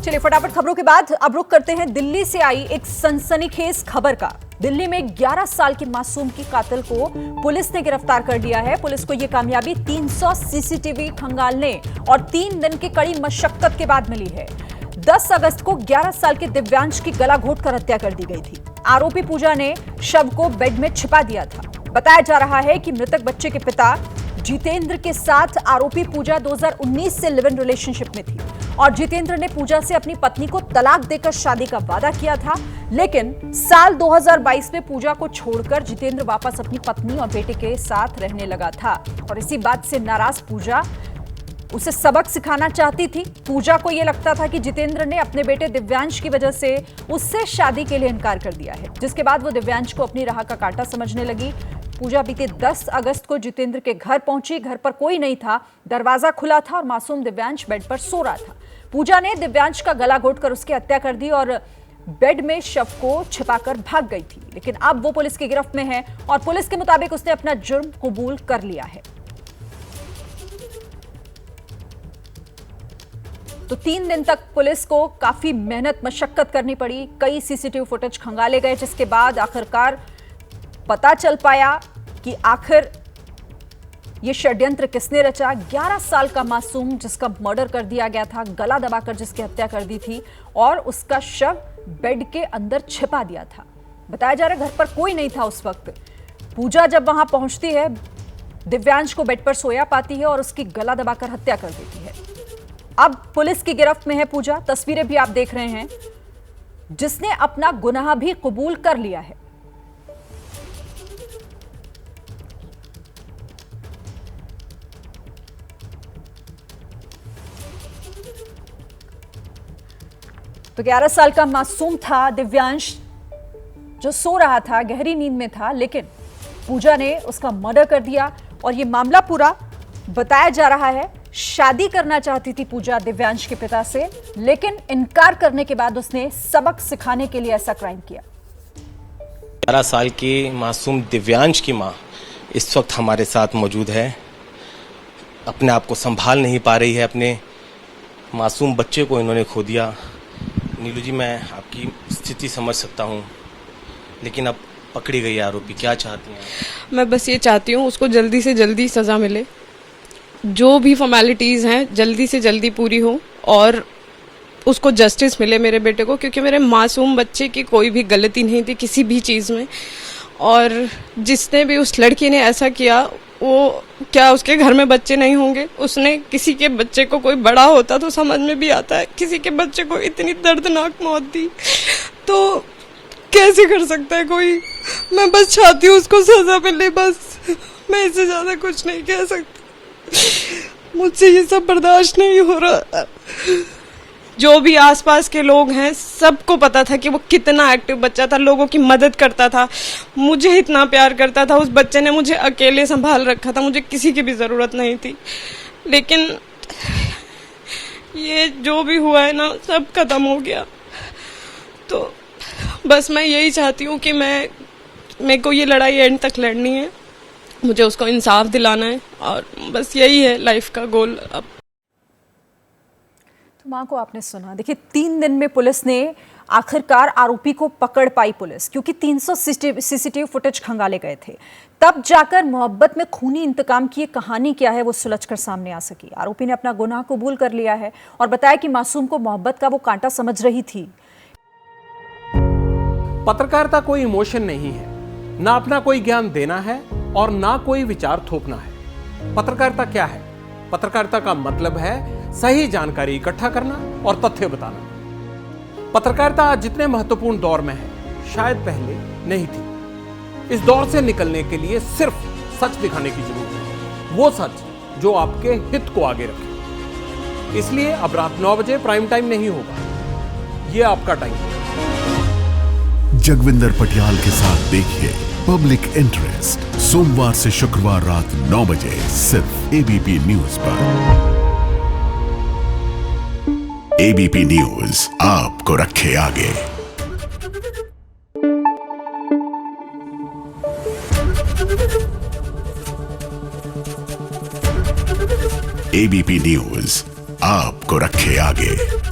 चलिए फटाफट खबरों के बाद अब रुख करते हैं दिल्ली से आई एक सनसनीखेज खबर का। दिल्ली में 11 साल के मासूम की कातिल को पुलिस ने गिरफ्तार कर लिया है। पुलिस को यह कामयाबी 300 सीसीटीवी खंगालने और 3 दिन की कड़ी मशक्कत के बाद मिली है। 10 अगस्त को 11 साल के दिव्यांश की गला घोंटकर हत्या कर दी गई थी। आरोपी पूजा ने शव को बेड में छिपा दिया था। बताया जा रहा है कि मृतक बच्चे के पिता जितेंद्र के साथ आरोपी पूजा 2019 से लिव इन रिलेशनशिप में थी और जितेंद्र ने पूजा से अपनी पत्नी को तलाक देकर शादी का वादा किया था। लेकिन साल 2022 में पूजा को छोड़कर जितेंद्र वापस अपनी पत्नी और बेटे के साथ रहने लगा था और इसी बात से नाराज पूजा उसे सबक सिखाना चाहती थी। पूजा को यह लगता था कि जितेंद्र ने अपने बेटे दिव्यांश की वजह से उससे शादी के लिए इनकार कर दिया है, जिसके बाद वो दिव्यांश को अपनी राह का कांटा समझने लगी। पूजा बीते 10 अगस्त को जितेंद्र के घर पहुंची। घर पर कोई नहीं था, दरवाजा खुला था और मासूम दिव्यांश बेड पर सो रहा था। पूजा ने दिव्यांश का गला घोंटकर उसकी हत्या कर दी और बेड में शव को छिपाकर भाग गई थी। लेकिन अब वो पुलिस की गिरफ्त में है और पुलिस के मुताबिक उसने अपना जुर्म कबूल कर लिया है। तो 3 दिन तक पुलिस को काफी मेहनत मशक्कत करनी पड़ी। कई सीसीटीवी फुटेज खंगाले गए, जिसके बाद आखिरकार पता चल पाया कि आखिर ये षड्यंत्र किसने रचा। 11 साल का मासूम जिसका मर्डर कर दिया गया था, गला दबाकर जिसकी हत्या कर दी थी और उसका शव बेड के अंदर छिपा दिया था। बताया जा रहा है घर पर कोई नहीं था उस वक्त। पूजा जब वहां पहुंचती है, दिव्यांश को बेड पर सोया पाती है और उसकी गला दबाकर हत्या कर देती है। अब पुलिस की गिरफ्त में है पूजा। तस्वीरें भी आप देख रहे हैं, जिसने अपना गुनाह भी कबूल कर लिया है। तो 11 साल का मासूम था दिव्यांश, जो सो रहा था, गहरी नींद में था, लेकिन पूजा ने उसका मर्डर कर दिया। और यह मामला पूरा बताया जा रहा है, शादी करना चाहती थी पूजा दिव्यांश के पिता से, लेकिन इनकार करने के बाद उसने सबक सिखाने के लिए ऐसा क्राइम किया। 11 साल के मासूम दिव्यांश की मां इस वक्त हमारे साथ मौजूद है। अपने आप को संभाल नहीं पा रही है, अपने मासूम बच्चे को इन्होंने खो दिया। नीलू जी, मैं आपकी स्थिति समझ सकता हूँ, लेकिन अब पकड़ी गई आरोपी, क्या चाहती हैं? मैं बस ये चाहती हूँ उसको जल्दी से जल्दी सज़ा मिले, जो भी फॉर्मेलिटीज़ हैं जल्दी से जल्दी पूरी हो और उसको जस्टिस मिले मेरे बेटे को, क्योंकि मेरे मासूम बच्चे की कोई भी गलती नहीं थी किसी भी चीज़ में। और जिसने भी उस लड़की ने ऐसा किया, वो क्या उसके घर में बच्चे नहीं होंगे? उसने किसी के बच्चे को, कोई बड़ा होता तो समझ में भी आता है, किसी के बच्चे को इतनी दर्दनाक मौत दी तो कैसे कर सकता है कोई? मैं बस चाहती हूँ उसको सजा मिले, बस। मैं इससे ज्यादा कुछ नहीं कह सकती, मुझसे ये सब बर्दाश्त नहीं हो रहा। जो भी आसपास के लोग हैं सबको पता था कि वो कितना एक्टिव बच्चा था, लोगों की मदद करता था, मुझे इतना प्यार करता था। उस बच्चे ने मुझे अकेले संभाल रखा था, मुझे किसी की भी ज़रूरत नहीं थी। लेकिन ये जो भी हुआ है ना, सब खत्म हो गया। तो बस मैं यही चाहती हूँ कि मेरे को ये लड़ाई एंड तक लड़नी है, मुझे उसको इंसाफ दिलाना है और बस यही है लाइफ का गोल। अब मां को आपने सुना। देखिए, 3 दिन में पुलिस ने आखिरकार आरोपी को पकड़ पाई पुलिस, क्योंकि 300 सीसीटीवी फुटेज खंगाले गए थे। तब जाकर मोहब्बत में खूनी इंतकाम की कहानी क्या है वो सुलझकर सामने आ सकी। आरोपी ने अपना गुनाह कबूल कर लिया है और बताया कि मासूम को मोहब्बत का वो कांटा समझ रही थी। पत्रकारिता कोई इमोशन नहीं है, ना अपना कोई ज्ञान देना है और ना कोई विचार थोपना है। पत्रकारिता क्या है? पत्रकारिता का मतलब है सही जानकारी इकट्ठा करना और तथ्य बताना। पत्रकारिता आज जितने महत्वपूर्ण दौर में है, शायद पहले नहीं थी। इस दौर से निकलने के लिए सिर्फ सच दिखाने की जरूरत है, वो सच जो आपके हित को आगे रखे। इसलिए अब रात 9 बजे प्राइम टाइम नहीं होगा, ये आपका टाइम है। जगविंदर पटियाल के साथ देखिए पब्लिक इंटरेस्ट, सोमवार से शुक्रवार रात 9 बजे सिर्फ एबीपी न्यूज पर। एबीपी न्यूज आपको रखे आगे। एबीपी न्यूज आपको रखे आगे।